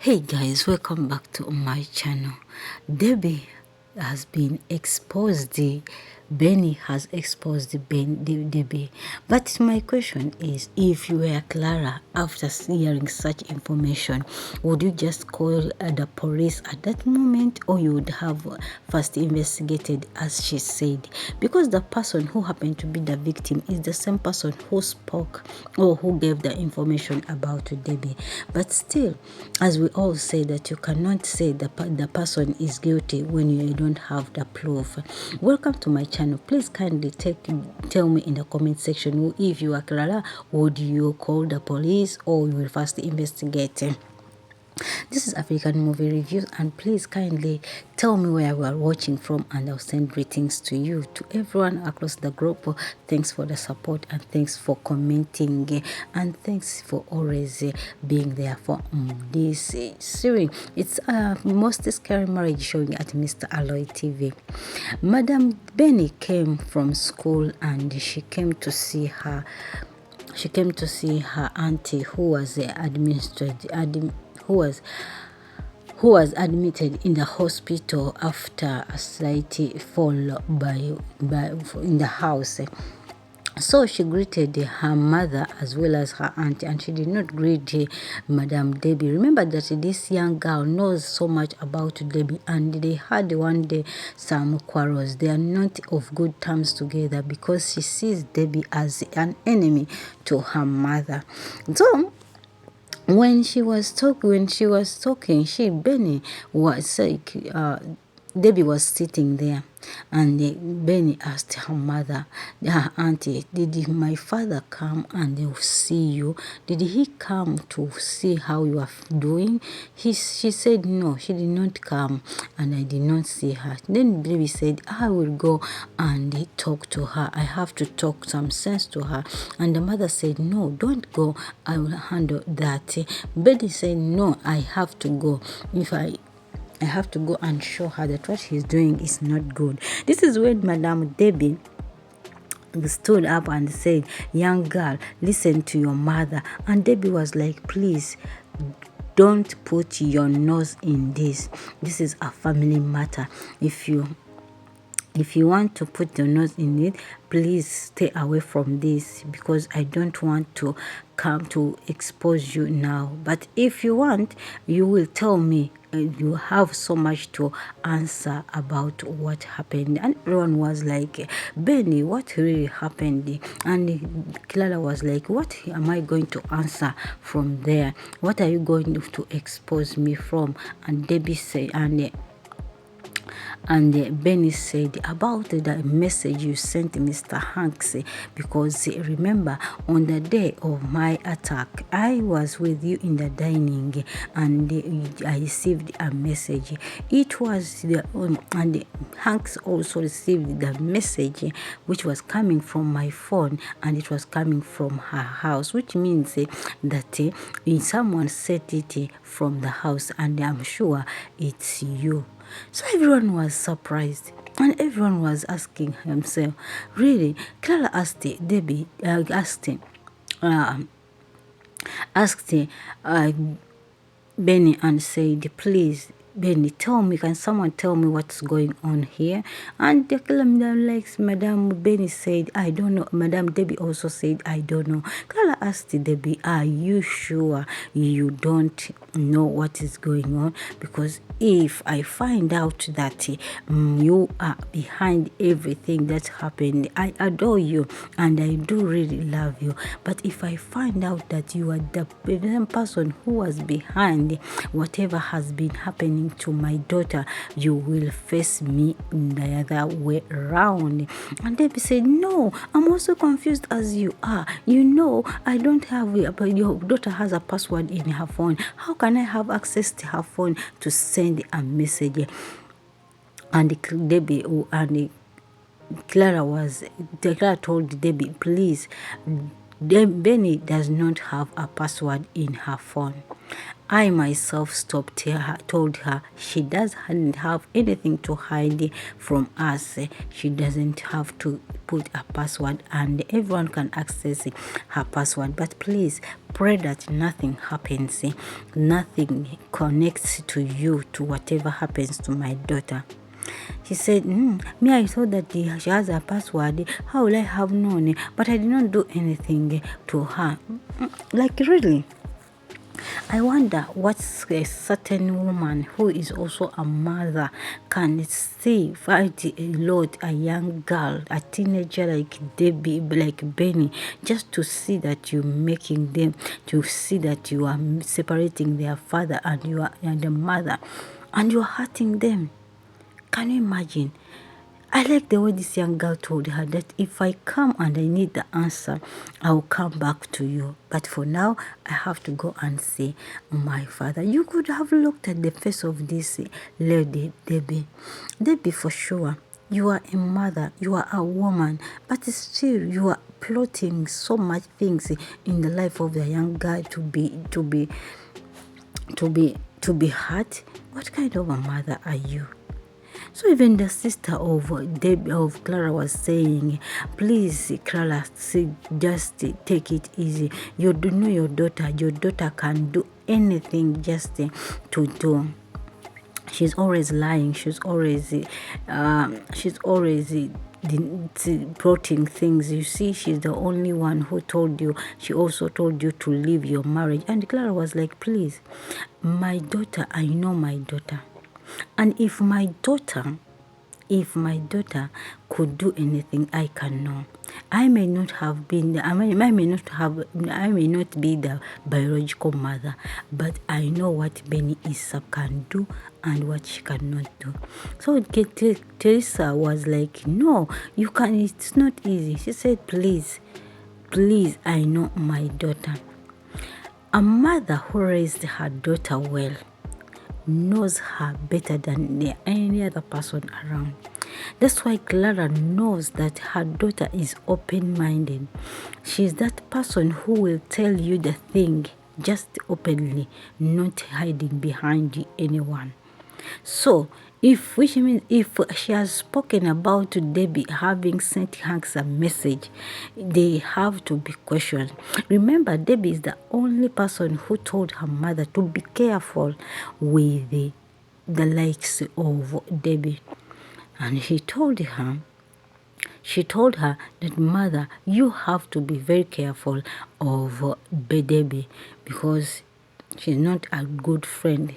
Hey guys, welcome back to my channel. Debbie has been exposed. Benny has exposed Debbie. But my question is, if you were Clara after hearing such information, would you just call the police at that moment, or you would have first investigated as she said? Because the person who happened to be the victim is the same person who spoke or who gave the information about Debbie. But still, as we all say, that you cannot say the person is guilty when you don't have the proof. Welcome to my channel. Please kindly tell me in the comment section, if you are Clara, would you call the police or you will first investigate? This is African movie reviews, and please kindly tell me where you are watching from, and I'll send greetings to you. To everyone across the group, thanks for the support, and thanks for commenting, and thanks for always being there for this series. It's most scary marriage showing at Mr ALOY TV. Madam Benny came from school and she came to see her auntie who was who was admitted in the hospital after a slight fall in the house. So she greeted her mother as well as her aunt, and she did not greet Madam Debbie. Remember that this young girl knows so much about Debbie, and they had one day some quarrels. They are not of good terms together because she sees Debbie as an enemy to her mother. So when she was talking, Benny was like, Debbie was sitting there, and Benny asked her mother, her auntie, did my father come and see you? Did he come to see how you are doing? She said no, she did not come, and I did not see her. Then Debbie said, I will go and talk to her. I have to talk some sense to her. And the mother said, no, don't go, I will handle that. Benny said, no, I have to go. I have to go and show her that what she's doing is not good. This is when Madam Debbie stood up and said, young girl, listen to your mother. And Debbie was like, please, don't put your nose in this. This is a family matter. If you want to put your nose in it, please stay away from this, because I don't want to come to expose you now. But if you want, you will tell me. You have so much to answer about what happened. And everyone was like, Benny, what really happened? And Clara was like, what am I going to answer from there? What are you going to expose me from? And Debbie said, and Benny said about the message you sent Mr. Hanks, because remember, on the day of my attack, I was with you in the dining, and I received a message. It was and Hanks also received the message, which was coming from my phone, and it was coming from her house, which means that someone sent it from the house, and I'm sure it's you. So everyone was surprised, and everyone was asking himself, really? Clara asked Debbie, asked Benny and said, please, Benny, tell me, can someone tell me what's going on here? And Madam Benny said, I don't know. Madam Debbie also said, I don't know. Clara asked Debbie, are you sure you don't know what is going on? Because if I find out that you are behind everything that happened, I adore you and I do really love you. But if I find out that you are the person who was behind whatever has been happening to my daughter, you will face me in the other way around. And Debbie said, no, I'm also confused as you are. You know, I don't have, but your daughter has a password in her phone. How can I have access to her phone to send a message? And Debbie and Clara told Debbie, please, Benny does not have a password in her phone. I myself stopped her, told her she doesn't have anything to hide from us. She doesn't have to put a password and everyone can access her password. But please pray that nothing happens, nothing connects to you, to whatever happens to my daughter. She said, me, I thought that she has a password. How will I have known? But I did not do anything to her. Like, really? I wonder what a certain woman who is also a mother can see fight a lot, a young girl, a teenager like Debbie, like Benny, just to see that you're making them, to see that you are separating their father and you are and the mother, and you're hurting them. Can you imagine? I like the way this young girl told her that if I come and I need the answer, I will come back to you. But for now, I have to go and see my father. You could have looked at the face of this lady, Debbie. Debbie, for sure, you are a mother, you are a woman, but still you are plotting so much things in the life of the young guy to be hurt. What kind of a mother are you? So even the sister of Clara was saying, please, Clara, just take it easy. You do know your daughter can do anything just to do. She's always lying. She's always plotting things. You see, she's the only one who told you. She also told you to leave your marriage. And Clara was like, please, my daughter, I know my daughter. And if my daughter could do anything, I can know. I may not be the biological mother, but I know what Benny Issa can do and what she cannot do. So Teresa was like, no, you can. It's not easy. She said, please, I know my daughter. A mother who raised her daughter well knows her better than any other person around. That's why Clara knows that her daughter is open-minded. She's that person who will tell you the thing just openly, not hiding behind anyone. So, which means if she has spoken about Debbie having sent her a message, they have to be questioned. Remember, Debbie is the only person who told her mother to be careful with the likes of Debbie. And she told her that, mother, you have to be very careful of Debbie because she's not a good friend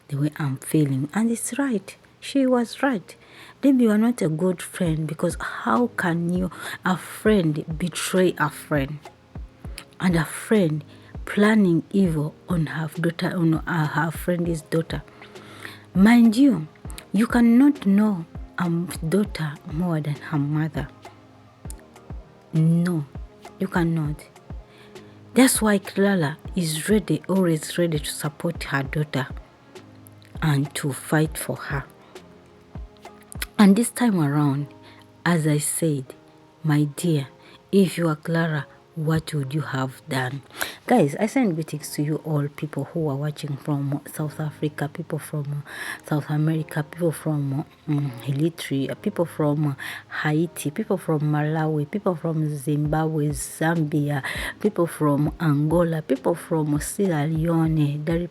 the way I'm feeling. And it's right. She was right. Debbie, you are not a good friend because how can a friend betray a friend? And a friend planning evil on her daughter, on her friend's daughter. Mind you, you cannot know a daughter more than her mother. No, you cannot. That's why Clara is always ready to support her daughter and to fight for her. And this time around, as I said, my dear, if you are Clara, what would you have done? Guys, I send greetings to you all, people who are watching from South Africa, people from South America, people from Eritrea, people from Haiti, people from Malawi, people from Zimbabwe, Zambia, people from Angola, people from Sierra Leone, the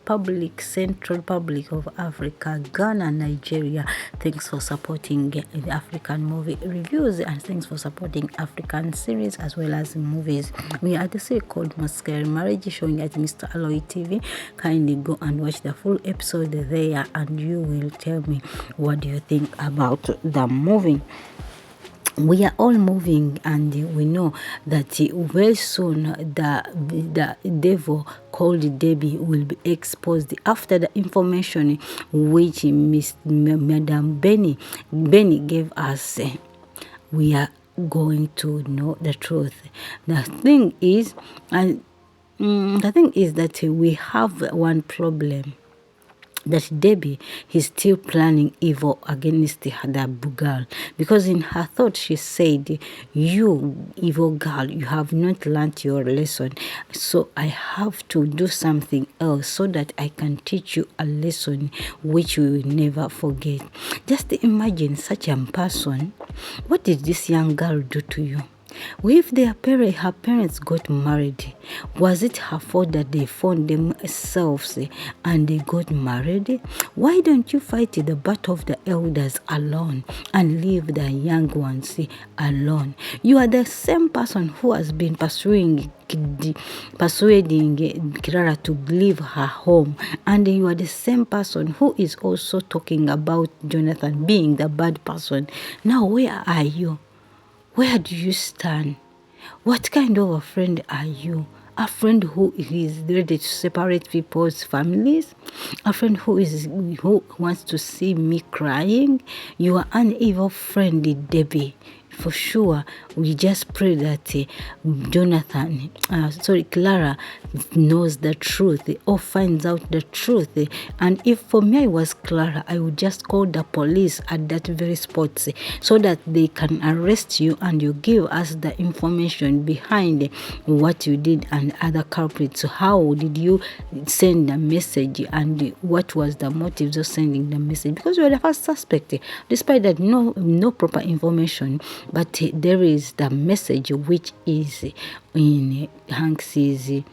Central Republic of Africa, Ghana, Nigeria. Thanks for supporting the African movie reviews and thanks for supporting African series as well as movies. We are the series called Masquerade Marriage, showing at Mr ALOY TV. Kindly go and watch the full episode there and you will tell me what do you think about the movie. We are all moving and we know that very soon the devil called Debbie will be exposed after the information which Madam Benny gave us. We are going to know the truth. The thing is that we have one problem. that Debbie is still planning evil against that girl, because in her thought she said, you evil girl, you have not learned your lesson, so I have to do something else so that I can teach you a lesson which we will never forget. Just imagine such a person. What did this young girl do to you? If her parents got married, was it her fault that they found themselves and they got married? Why don't you fight the battle of the elders alone and leave the young ones alone? You are the same person who has been persuading Clara to leave her home, and you are the same person who is also talking about Jonathan being the bad person. Now, where are you? Where do you stand? What kind of a friend are you? A friend who is ready to separate people's families? A friend who wants to see me crying? You are an evil friend, Debbie. For sure, we just pray that Clara knows the truth or finds out the truth. And if for me I was Clara, I would just call the police at that very spot so that they can arrest you and you give us the information behind what you did and other culprits. So how did you send the message and what was the motives of sending the message? Because you are the first suspect, despite that no proper information. But there is the message which is in Hanks's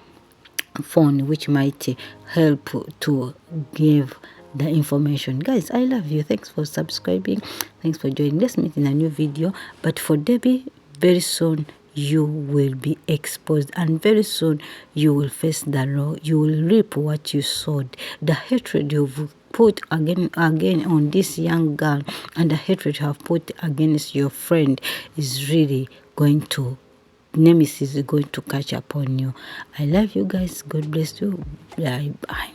phone, which might help to give the information. Guys, I love you. Thanks for subscribing. Thanks for joining. Let's meet in a new video. But for Debbie, very soon you will be exposed, and very soon you will face the law. You will reap what you sowed. The hatred you've put again on this young girl and the hatred you have put against your friend is really going to, nemesis is going to catch up on you. I love you guys. God bless you. Bye.